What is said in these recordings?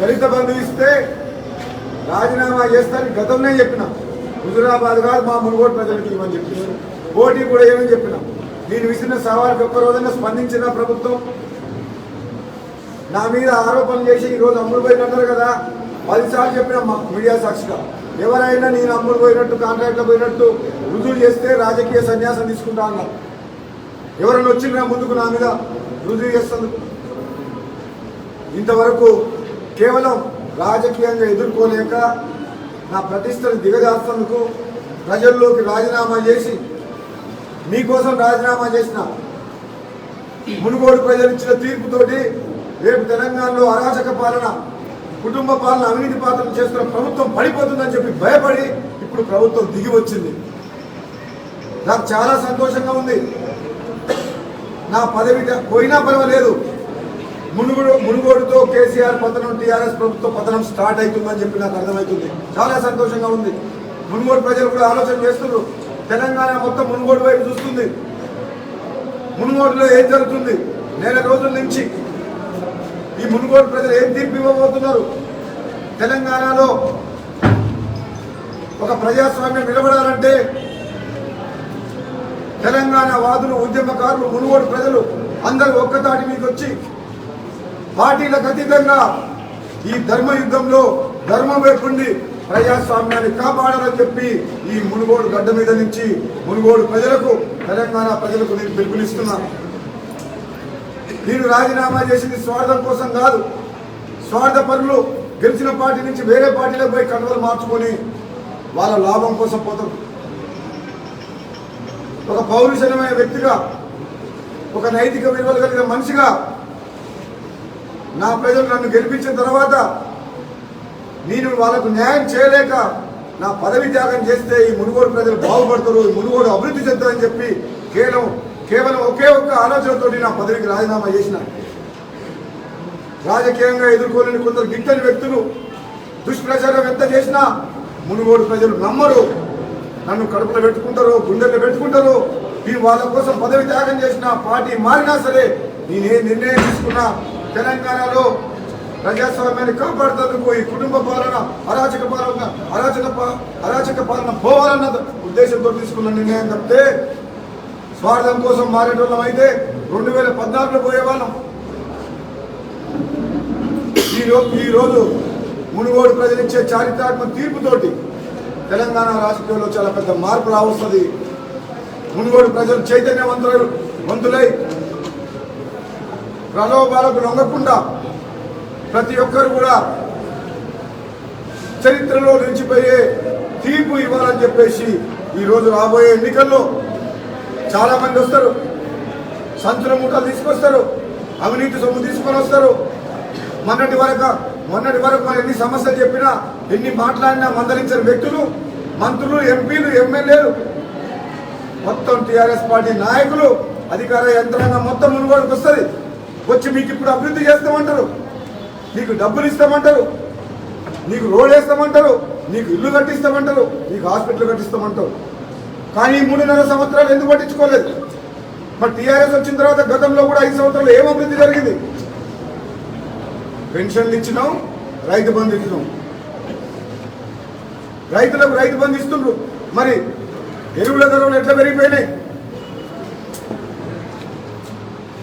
దళిత బంధు ఇస్తే రాజీనామా చేస్తానని గతంలో చెప్పినాం. హుజురాబాద్ కాదు మా మునుగోడు ప్రజలకు ఇవ్వని చెప్పినాం. పోటీ కూడా ఏమని చెప్పినాం. నేను విసిన సవాళ్ళకి ఒక్క రోజున స్పందించిన ప్రభుత్వం నా మీద ఆరోపణలు చేసి ఈరోజు అమ్ముడు పోయినన్నారు కదా. 10 సార్లు చెప్పిన మీడియా సాక్షిగా ఎవరైనా నేను అమ్ముడు పోయినట్టు కాంట్రాక్ట్లో పోయినట్టు రుజువు చేస్తే రాజకీయ సన్యాసం తీసుకుంటా అన్నారు. ఎవరైనా వచ్చినా ముందుకు నా మీద రుజువు చేస్తుంది. ఇంతవరకు కేవలం రాజకీయంగా ఎదుర్కోలేక నా ప్రతిష్టను దిగజార్చేందుకు ప్రజల్లోకి రాజీనామా చేసి మీకోసం రాజీనామా చేసిన మునుగోడు ప్రజలు ఇచ్చిన తీర్పుతోటి రేపు తెలంగాణలో అరాచక పాలన, కుటుంబ పాలన, అవినీతి పాలన చేస్తున్న ప్రభుత్వం పడిపోతుందని చెప్పి భయపడి ఇప్పుడు ప్రభుత్వం దిగి వచ్చింది. నాకు చాలా సంతోషంగా ఉంది. నా పదవి పోయినా పర్వాలేదు, మునుగోడుతో కేసీఆర్ పతనం, టీఆర్ఎస్ ప్రభుత్వ పతనం స్టార్ట్ అవుతుందని చెప్పి నాకు అర్థమవుతుంది. చాలా సంతోషంగా ఉంది. మునుగోడు ప్రజలు కూడా ఆలోచన చేస్తున్నారు. తెలంగాణ మొత్తం మునుగోడు వైపు చూస్తుంది. మునుగోడులో ఏం జరుగుతుంది, నెల రోజుల నుంచి ఈ మునుగోడు ప్రజలు ఏం తీర్పు ఇవ్వబోతున్నారు, తెలంగాణలో ఒక ప్రజాస్వామ్యం నిలబడాలంటే తెలంగాణ వాదులు, ఉద్యమకారులు, మునుగోడు ప్రజలు అందరూ ఒక్కతాటి మీకు వచ్చి పార్టీలకు అతీతంగా ఈ ధర్మ యుద్ధంలో ధర్మం వైపుండి ప్రజాస్వామ్యాన్ని కాపాడాలని చెప్పి ఈ మునుగోడు గడ్డ మీద నుంచి మునుగోడు ప్రజలకు, తెలంగాణ ప్రజలకు నేను పిలుపునిస్తున్నాను. నేను రాజీనామా చేసింది స్వార్థం కోసం కాదు. స్వార్థ పరులు గెలిచిన పార్టీ నుంచి వేరే పార్టీలకు పోయి కండువలు మార్చుకొని వాళ్ళ లాభం కోసం పోతారు. ఒక పౌరుషమైన వ్యక్తిగా, ఒక నైతిక విలువలు కలిగిన మనిషిగా నా ప్రజలు నన్ను గెలిపించిన తర్వాత నేను వాళ్ళకు న్యాయం చేయలేక నా పదవి త్యాగం చేస్తే ఈ మునుగోడు ప్రజలు బాగుపడతారు, ఈ మునుగోడు అభివృద్ధి చెందుతారని చెప్పి కేవలం ఒకే ఒక్క ఆలోచనతోటి నా పదవికి రాజీనామా చేసిన. రాజకీయంగా ఎదుర్కోలేని కొందరు గిట్టని వ్యక్తులు దుష్ప్రచారం ఎంత చేసినా మునుగోడు ప్రజలు నమ్మరు. నన్ను కడుపులో పెట్టుకుంటారు, గుండెల్లో పెట్టుకుంటారు. నేను వాళ్ళ కోసం పదవి త్యాగం చేసిన, పార్టీ మారినా సరే నేనే నిర్ణయం తీసుకున్నా తెలంగాణలో ప్రజాస్వామ్యాన్ని కాపాడుతందుకు, ఈ కుటుంబ పాలన, అరాచక పాలన పోవాలన్న ఉద్దేశంతో తీసుకున్న నిర్ణయం తప్పితే స్వార్థం కోసం మారేటోళ్ళం అయితే 2014లో పోయేవాళ్ళం. ఈరోజు మునుగోడు ప్రజలిచ్చే చారిత్రాత్మక తీర్పుతోటి తెలంగాణ రాజకీయాల్లో చాలా పెద్ద మార్పు రావస్తుంది. మునుగోడు ప్రజలు చైతన్యవంతులై ప్రలోభాలకు లొంగకుండా ప్రతి ఒక్కరు కూడా చరిత్రలో నిలిచిపోయే తీర్పు ఇవ్వాలని చెప్పేసి ఈరోజు రాబోయే ఎన్నికల్లో చాలా మంది వస్తారు, సంచుల మూటలు తీసుకొస్తారు, అవినీతి సొమ్ము తీసుకొని వస్తారు. మొన్నటి వరకు మనం ఎన్ని సమస్యలు చెప్పినా, ఎన్ని మాట్లాడినా మందలించిన వ్యక్తులు, మంత్రులు, ఎంపీలు, ఎమ్మెల్యేలు, మొత్తం టీఆర్ఎస్ పార్టీ నాయకులు, అధికార యంత్రాంగం మొత్తం మునుగోడుకు వస్తుంది. వచ్చి మీకు ఇప్పుడు అభివృద్ధి చేస్తామంటారు, నీకు డబ్బులు ఇస్తామంటారు, నీకు రోడ్ వేస్తామంటారు, నీకు ఇల్లు కట్టిస్తామంటారు, నీకు హాస్పిటల్ కట్టిస్తామంటారు. కానీ 3.5 సంవత్సరాలు ఎందుకు పట్టించుకోలేదు? మరి టీఆర్ఎస్ వచ్చిన తర్వాత గతంలో కూడా 5 సంవత్సరాలు ఏం అభివృద్ధి జరిగింది? పెన్షన్లు ఇచ్చినాం, రైతు బంధు ఇచ్చినాం, రైతులకు రైతు బంధు ఇస్తుండ్రు. మరి ఎరువుల ధరలు ఎట్లా పెరిగిపోయినాయి?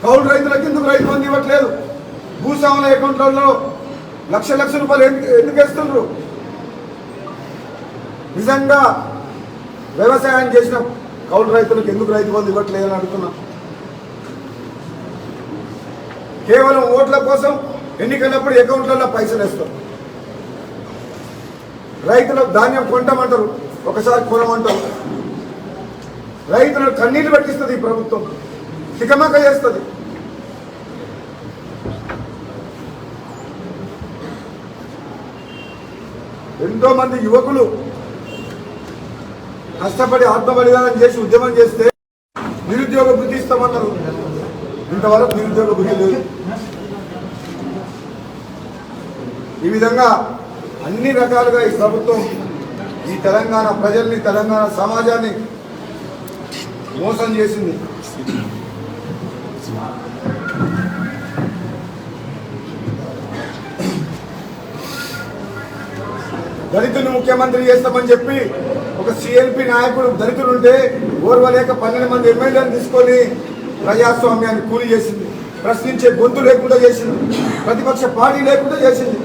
కౌలు రైతులకు ఎందుకు రైతు బంధు ఇవ్వట్లేదు? భూస్వాముల అకౌంట్లలో లక్షల రూపాయలు ఎందుకు వేస్తుండ్రు? నిజంగా వ్యవసాయం చేసిన కౌలు రైతులకు ఎందుకు రైతు బంధు ఇవ్వట్లేదని అడుగుతున్నా. కేవలం ఓట్ల కోసం ఎన్నికలప్పుడు అకౌంట్లలో పైసలు వేస్తారు. రైతులకు ధాన్యం కొంటామంటారు, ఒకసారి కొనమంటారు. రైతులకు కన్నీళ్లు పెట్టిస్తుంది ఈ ప్రభుత్వం, తికమక చేస్తుంది. ఎంతో మంది యువకులు కష్టపడి ఆత్మబలిదానం చేసి ఉద్యమం చేస్తే నిరుద్యోగ వృత్తి ఇస్తామన్నారు. ఇంతవరకు నిరుద్యోగ వృత్తి లేదు. ఈ విధంగా అన్ని రకాలుగా ఈ ప్రభుత్వం ఈ తెలంగాణ ప్రజల్ని, తెలంగాణ సమాజాన్ని మోసం చేసింది. దళితుని ముఖ్యమంత్రి చేస్తామని చెప్పి ఒక సిఎల్పి నాయకుడు దళితులు ఉంటే ఓర్వలేక 12 మంది ఎమ్మెల్యేలను తీసుకొని ప్రజాస్వామ్యాన్ని కూలి చేసింది, ప్రశ్నించే గొంతు లేకుండా చేసింది, ప్రతిపక్ష పార్టీ లేకుండా చేసింది.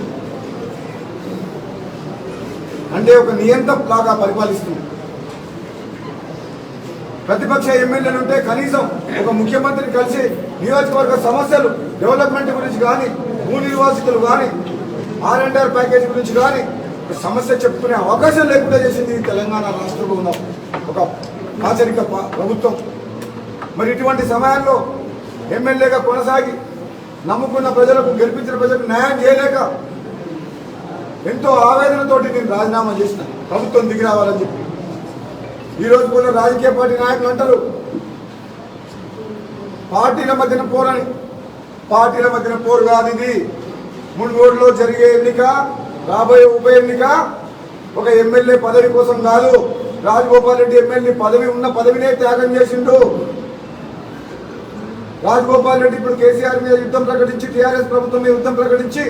అంటే ఒక నియంత్రణ లాగా పరిపాలిస్తుంది. ప్రతిపక్ష ఎమ్మెల్యేలు ఉంటే కనీసం ఒక ముఖ్యమంత్రిని కలిసి నియోజకవర్గ సమస్యలు డెవలప్మెంట్ గురించి కానీ, భూ నిర్వాసితులు కానీ, R&R ప్యాకేజ్ గురించి కానీ సమస్య చెప్పుకునే అవకాశం లేకుండా చేసింది తెలంగాణ రాష్ట్రంలో ఉన్న ఒక ఆచరిక ప్రభుత్వం. మరి ఇటువంటి సమయాల్లో ఎమ్మెల్యేగా కొనసాగి నమ్ముకున్న ప్రజలకు, గెలిపించిన ప్రజలకు న్యాయం చేయలేక ఎంతో ఆవేదనతోటి నేను రాజీనామా చేసిన, ప్రభుత్వం దిగి రావాలని చెప్పి. ఈరోజు కొన్ని రాజకీయ పార్టీ నాయకులు అంటారు పార్టీల మధ్యన పోరని. పార్టీల మధ్యన పోరు కాదు ఇది. మునుగోడులో జరిగే ఎన్నిక, రాబోయే ఉప ఎన్నిక ఒక ఎమ్మెల్యే పదవి కోసం కాదు. రాజగోపాల్ రెడ్డి ఎమ్మెల్యే పదవి ఉన్న పదవినే త్యాగం చేసిండు. రాజగోపాల్ రెడ్డి ఇప్పుడు కేసీఆర్ మీద యుద్ధం ప్రకటించి, టీఆర్ఎస్ ప్రభుత్వం మీద యుద్ధం ప్రకటించి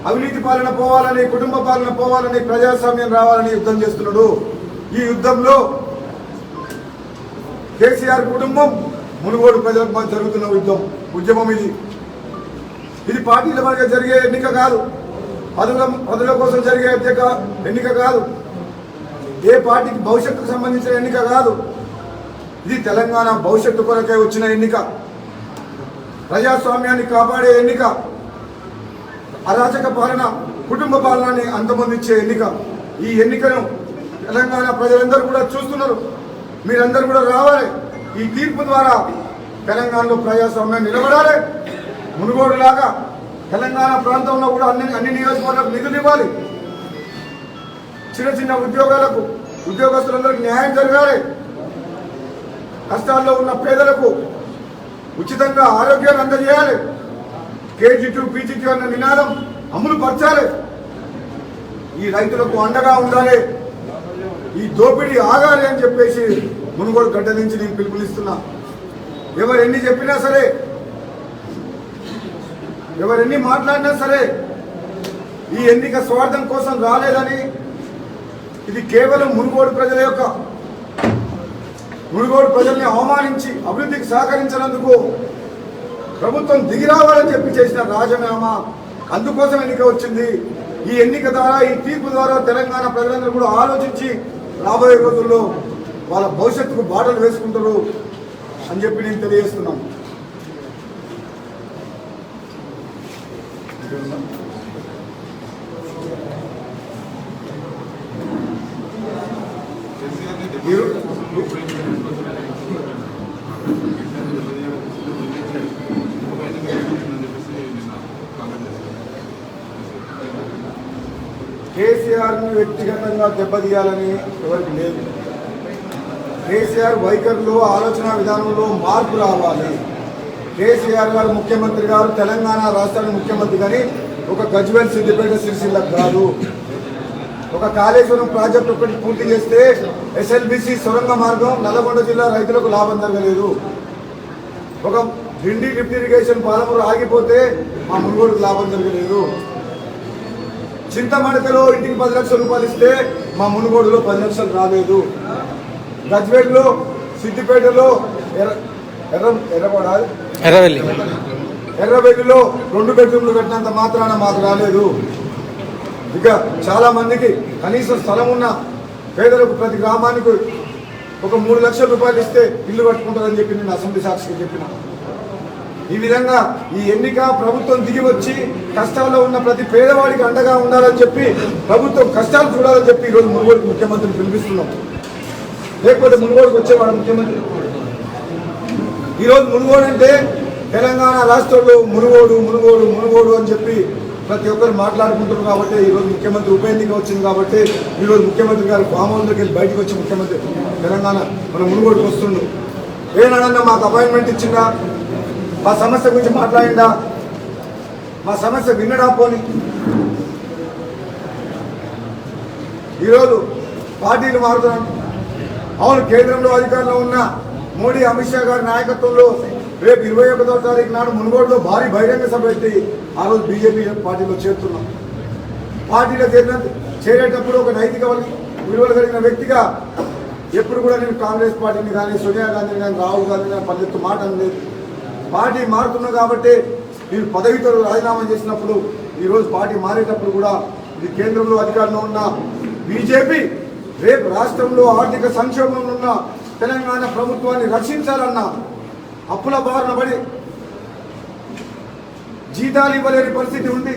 అవినీతి పాలన పోవాలని, కుటుంబ పాలన పోవాలని, ప్రజాస్వామ్యం రావాలని యుద్ధం చేస్తున్నాడు. ఈ యుద్ధంలో కేసీఆర్ కుటుంబం మునుగోడు ప్రజలకు మధ్య జరుగుతున్న ఉద్యమం ఇది పార్టీల మధ్య జరిగే ఎన్నిక కాదు, పదవుల కోసం జరిగే ఎన్నిక కాదు, ఏ పార్టీకి భవిష్యత్తుకు సంబంధించిన ఎన్నిక కాదు. ఇది తెలంగాణ భవిష్యత్తు కొరకే వచ్చిన ఎన్నిక, ప్రజాస్వామ్యాన్ని కాపాడే ఎన్నిక, అరాచక పాలన, కుటుంబ పాలనని అంతమొందించే ఎన్నిక. ఈ ఎన్నికను తెలంగాణ ప్రజలందరూ కూడా చూస్తున్నారు. మీరందరూ కూడా రావాలి. ఈ తీర్పు ద్వారా తెలంగాణలో ప్రజాస్వామ్యం నిలబడాలి. మునుగోడు లాగా తెలంగాణ ప్రాంతంలో కూడా అన్ని నియోజకవర్గాలకు నిధులు ఇవ్వాలి. చిన్న చిన్న ఉద్యోగస్తులందరికీ న్యాయం జరగాలి. కష్టాల్లో ఉన్న పేదలకు ఉచితంగా ఆరోగ్యాన్ని అందజేయాలి. KG2 PG2 అన్న నినాదం అమలు పరచాలి. ఈ రైతులకు అండగా ఉండాలి. ఈ దోపిడీ ఆగాలి అని చెప్పేసి మునుగోడు గడ్డ నుంచి నేను పిలుపునిస్తున్నా. ఎవరు ఎన్ని చెప్పినా సరే, ఎవరెన్ని మాట్లాడినా సరే ఈ ఎన్నిక స్వార్థం కోసం రాలేదని, ఇది కేవలం మునుగోడు ప్రజల్ని అవమానించి అభివృద్ధికి సహకరించినందుకు ప్రభుత్వం దిగి రావాలని చెప్పి చేసిన రాజీనామా. అందుకోసం ఎన్నిక వచ్చింది. ఈ ఎన్నిక ద్వారా, ఈ తీర్పు ద్వారా తెలంగాణ ప్రజలందరూ కూడా ఆలోచించి రాబోయే రోజుల్లో వాళ్ళ భవిష్యత్తుకు బాటలు వేసుకుంటారు అని చెప్పి నేను తెలియజేస్తున్నాను. కేసీఆర్ని వ్యక్తిగతంగా దెబ్బతీయాలని ఎవరికి లేదు. కేసీఆర్ వైఖరిలో, ఆలోచన విధానంలో మార్పు రావాలి. కేసీఆర్ గారు ముఖ్యమంత్రి గారు తెలంగాణ రాష్ట్రానికి ముఖ్యమంత్రి కానీ ఒక గజ్వేల్, సిద్దిపేట, సిరిసిల్లకు కాదు. ఒక కాళేశ్వరం ప్రాజెక్టు ఒకటి పూర్తి చేస్తే SLBC సొరంగ మార్గం నల్లగొండ జిల్లా రైతులకు లాభం జరగలేదు. ఒక డిండి లిఫ్ట్ ఇరిగేషన్ పాలమూరు ఆగిపోతే మా మునుగోడుకు లాభం జరగలేదు. చింతమడకలో ఇంటికి 10 లక్షల రూపాయలు ఇస్తే మా మునుగోడులో 10 లక్షలు రాలేదు. గజ్వేల్లో, సిద్దిపేటలో, ఎర్రవెల్లిలో 2 బెడ్రూమ్లు కట్టినంత మాత్రాన మాకు రాలేదు. ఇక చాలా మందికి కనీసం స్థలం ఉన్న పేదలకు ప్రతి గ్రామానికి ఒక 3 లక్షల రూపాయలు ఇస్తే ఇల్లు కట్టుకుంటారని చెప్పి నేను అసెంబ్లీ సాక్షిగా చెప్పిన. ఈ విధంగా ఈ ఎన్నిక ప్రభుత్వం దిగి వచ్చి కష్టాల్లో ఉన్న ప్రతి పేదవాడికి అండగా ఉండాలని చెప్పి, ప్రభుత్వం కష్టాలు చూడాలని చెప్పి ఈరోజు మునుగోడు ముఖ్యమంత్రిని పిలిపిస్తున్నాం. లేకపోతే మునుగోడుకు వచ్చేవాడు ముఖ్యమంత్రి. ఈరోజు మునుగోడు అంటే తెలంగాణ రాష్ట్రంలో మునుగోడు అని చెప్పి ప్రతి ఒక్కరు మాట్లాడుకుంటున్నారు. కాబట్టి ఈరోజు ముఖ్యమంత్రి ఉప ఎన్నిక వచ్చింది. కాబట్టి ఈరోజు ముఖ్యమంత్రి గారు ఫామ్ హౌస్లోకి వెళ్ళి బయటకు వచ్చి ముఖ్యమంత్రి తెలంగాణ మన మునుగోడుకు వస్తుండు. ఏనాడన్నా మాకు అపాయింట్మెంట్ ఇచ్చిందా? మా సమస్య గురించి మాట్లాడిందా? మా సమస్య విన్నడా? పోని ఈరోజు పార్టీలు మారుతున్నాం. అవును, కేంద్రంలో అధికారంలో ఉన్న మోడీ, అమిత్ షా గారి నాయకత్వంలో రేపు 21వ తారీఖు నాడు మునుగోడులో భారీ బహిరంగ సభ పెట్టి ఆ రోజు బీజేపీ పార్టీలో చేరుతున్నాం. పార్టీలో చేరినందుకు చేరేటప్పుడు ఒక నైతిక విలువలు కలిగిన వ్యక్తిగా ఎప్పుడు కూడా నేను కాంగ్రెస్ పార్టీని కానీ సోనియా గాంధీని కానీ రాహుల్ గాంధీని కానీ పల్లెత్తు మాట అనలేదు. పార్టీ మారుతున్నా కాబట్టి నేను పదవితో రాజీనామా చేసినప్పుడు ఈరోజు పార్టీ మారేటప్పుడు కూడా ఇది కేంద్రంలో అధికారంలో ఉన్న బీజేపీ రేపు రాష్ట్రంలో ఆర్థిక సంక్షోభంలో ఉన్న తెలంగాణ ప్రభుత్వాన్ని రక్షించాలన్న అప్పుల బారిన పడి జీతాలు ఇవ్వలేని పరిస్థితి ఉంది.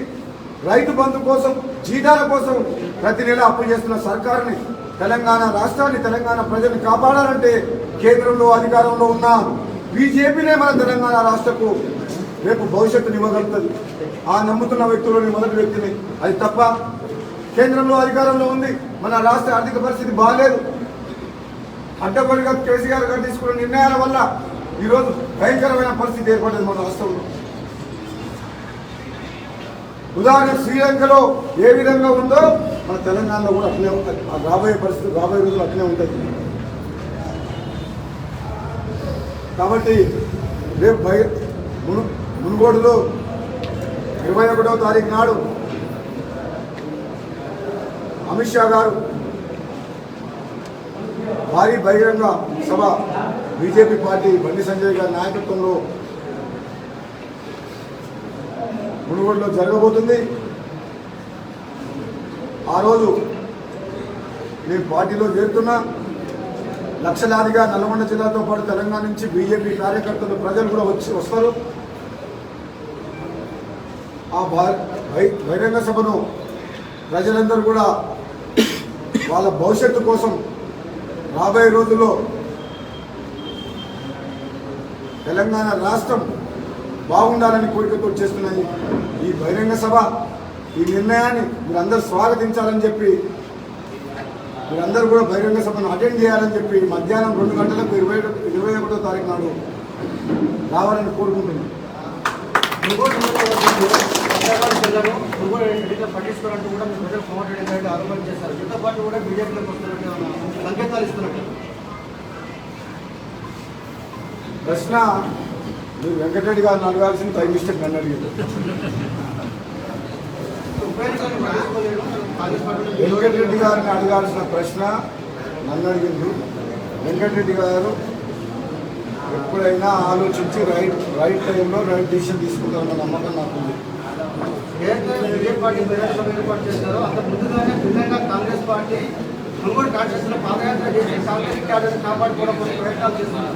రైతు బంధు కోసం జీతాల కోసం ప్రతి నెల అప్పు చేస్తున్న సర్కారుని తెలంగాణ రాష్ట్రాన్ని తెలంగాణ ప్రజల్ని కాపాడాలంటే కేంద్రంలో అధికారంలో ఉన్న బీజేపీనే మన తెలంగాణ రాష్ట్రకు రేపు భవిష్యత్తుని ఇవ్వగలుగుతుంది. ఆ నమ్ముతున్న వ్యక్తులని మొదటి వ్యక్తిని. అది తప్ప కేంద్రంలో అధికారంలో ఉంది, మన రాష్ట్ర ఆర్థిక పరిస్థితి బాగాలేదు. అడ్డగొడిగా కేసీఆర్ గారు తీసుకున్న నిర్ణయాల వల్ల ఈరోజు భయంకరమైన పరిస్థితి ఏర్పడింది మన రాష్ట్రంలో. ఉదాహరణ శ్రీలంకలో ఏ విధంగా ఉందో మన తెలంగాణలో కూడా అట్లే ఉంటుంది. రాబోయే పరిస్థితి రాబోయే రోజులు అట్లే ఉంటుంది. కాబట్టి రేపు మునుగోడులో 21వ తారీఖు నాడు అమిత్ షా గారు భారీ బహిరంగ సభ బీజేపీ పార్టీ బండి సంజయ్ గారి నాయకత్వంలో మునుగోడులో జరగబోతుంది. ఆ రోజు నేను పార్టీలో చేరుతున్నా. లక్షలాదిగా నల్గొండ జిల్లాతో పాటు తెలంగాణ నుంచి బీజేపీ కార్యకర్తలు ప్రజలు కూడా వస్తారు. ఆ బహిరంగ సభను ప్రజలందరూ కూడా వాళ్ళ భవిష్యత్తు కోసం రాబోయే రోజుల్లో తెలంగాణ రాష్ట్రం బాగుండాలని కోరికతో చేస్తున్నాయి ఈ బహిరంగ సభ. ఈ నిర్ణయాన్ని మీరందరూ స్వాగతించాలని చెప్పి మీరందరూ కూడా బహిరంగ సభను అటెండ్ చేయాలని చెప్పి మధ్యాహ్నం 2 గంటలకు 21వ తారీఖు నాడు రావాలని కోరుకుంటున్నాను. పట్టించుకోవాలంటూ కూడా మీరు ప్రజలు ప్రమోటెడ్ ఆరోపణ చేశారు. దీంతో పాటు కూడా బీజేపీలోకి వస్తున్నట్టు సంకేతాలు ఇస్తున్నట్టు ప్రశ్న మీరు వెంకటరెడ్డి గారిని అడగాల్సిన టైం మిస్టేక్ నన్ను అడిగింది. వెంకటరెడ్డి గారిని అడగాల్సిన ప్రశ్న నన్ను అడిగింది. వెంకటరెడ్డి గారు ఎప్పుడైనా ఆలోచించి రైట్ టైంలో రైట్ డిసిషన్ తీసుకుంటారన్న నమ్మకం నాకుంది. బీజేపీ పార్టీ ఏర్పాటు చేశారో అంత ముందుగానే భిన్నంగా కాంగ్రెస్ పార్టీ మునుగోడు కాన్స్టిట్యూన్సీలో పాదయాత్ర చేసి కాంగ్రెస్ క్యాడర్ని కాపాడుకోవడం కోసం ప్రయత్నాలు చేస్తున్నారు.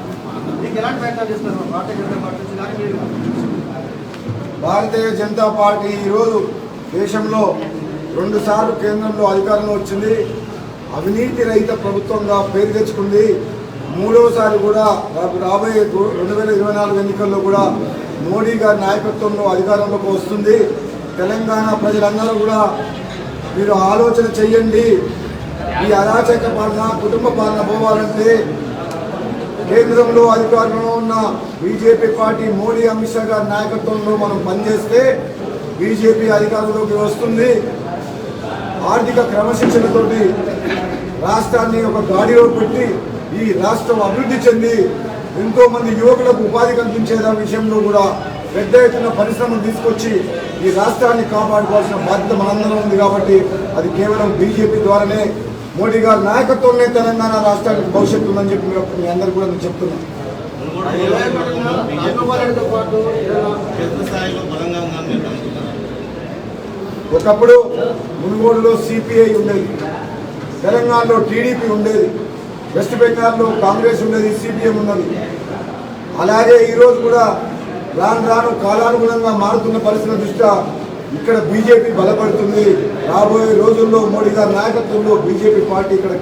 మీకు ఎలాంటి ప్రయత్నాలు చేస్తున్నారు భారతీయ జనతా పార్టీ నుంచి? కానీ మీరు భారతీయ జనతా పార్టీ ఈరోజు దేశంలో 2 సార్లు కేంద్రంలో అధికారంలో వచ్చింది. అవినీతి రహిత ప్రభుత్వంగా పేరు తెచ్చుకుంది. 3వసారి కూడా రాబోయే 2024 ఎన్నికల్లో కూడా మోడీ గారి నాయకత్వంలో అధికారంలోకి వస్తుంది. తెలంగాణ ప్రజలందరూ కూడా మీరు ఆలోచన చెయ్యండి. ఈ అరాచక పాలన కుటుంబ పాలన పోవాలంటే కేంద్రంలో అధికారంలో ఉన్న బీజేపీ పార్టీ మోడీ అమిత్ షా గారి నాయకత్వంలో మనం పనిచేస్తే బీజేపీ అధికారంలోకి వస్తుంది. ఆర్థిక క్రమశిక్షణతోటి రాష్ట్రాన్ని ఒక గాడిలో పెట్టి ఈ రాష్ట్రం అభివృద్ధి చెంది ఎంతోమంది యువకులకు ఉపాధి కల్పించే విషయంలో కూడా పెద్ద ఎత్తున పరిశ్రమలు తీసుకొచ్చి ఈ రాష్ట్రాన్ని కాపాడుకోవాల్సిన బాధ్యత మనందరం ఉంది. కాబట్టి అది కేవలం బీజేపీ ద్వారానే మోడీ గారి నాయకత్వంలో తెలంగాణ రాష్ట్రానికి భవిష్యత్తు ఉందని చెప్పి మీ అందరూ కూడా నేను చెప్తున్నాను. ఒకప్పుడు మునుగోడులో సిపిఐ ఉండేది, తెలంగాణలో టీడీపీ ఉండేది, వెస్ట్ బెంగాల్లో కాంగ్రెస్ ఉండేది, సిపిఎం ఉన్నది. అలాగే ఈరోజు కూడా రాను కాలానుగుణంగా మారుతున్న పరిస్థితుల దృష్ట్యా ఇక్కడ బీజేపీ బలపడుతుంది. రాబోయే రోజుల్లో మోడీ గారి నాయకత్వంలో బీజేపీ పార్టీ ఇక్కడ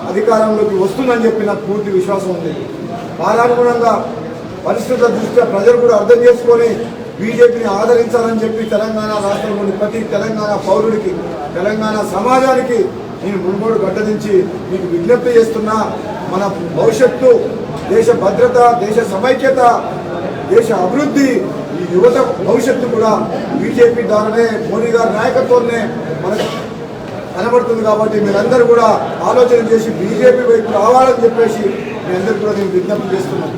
అధికారంలోకి వస్తుందని చెప్పి నాకు పూర్తి విశ్వాసం ఉంది. కాలానుగుణంగా పరిస్థితుల దృష్ట్యా ప్రజలు కూడా అర్థం చేసుకొని బీజేపీని ఆదరించాలని చెప్పి తెలంగాణ రాష్ట్రంలోని ప్రతి తెలంగాణ పౌరుడికి, తెలంగాణ సమాజానికి నేను మునుగోడు గడ్డ నుంచి మీకు విజ్ఞప్తి చేస్తున్నా. మన భవిష్యత్తు, దేశ భద్రత, దేశ సమైక్యత, దేశ అభివృద్ధి, ఈ యువత భవిష్యత్తు కూడా బీజేపీ ద్వారానే మోడీ గారి నాయకత్వాన్నే మనకు కనబడుతుంది. కాబట్టి మీరందరూ కూడా ఆలోచన చేసి బీజేపీ వైపు రావాలని చెప్పేసి మీ అందరూ కూడా నేను విజ్ఞప్తి చేస్తున్నాను.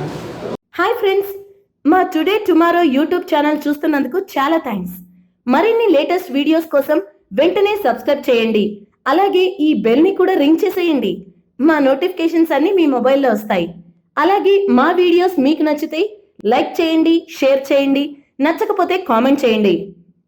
హాయ్ ఫ్రెండ్స్, మా టుడే టుమారో యూట్యూబ్ ఛానల్ చూస్తున్నందుకు చాలా థ్యాంక్స్. మరిన్ని లేటెస్ట్ వీడియోస్ కోసం వెంటనే సబ్స్క్రైబ్ చేయండి. అలాగే ఈ బెల్ ని కూడా రింగ్ చేసేయండి. మా నోటిఫికేషన్స్ అన్ని మీ మొబైల్లో వస్తాయి. అలాగే మా వీడియోస్ మీకు నచ్చితే లైక్ చేయండి, షేర్ చేయండి, నచ్చకపోతే కామెంట్ చేయండి.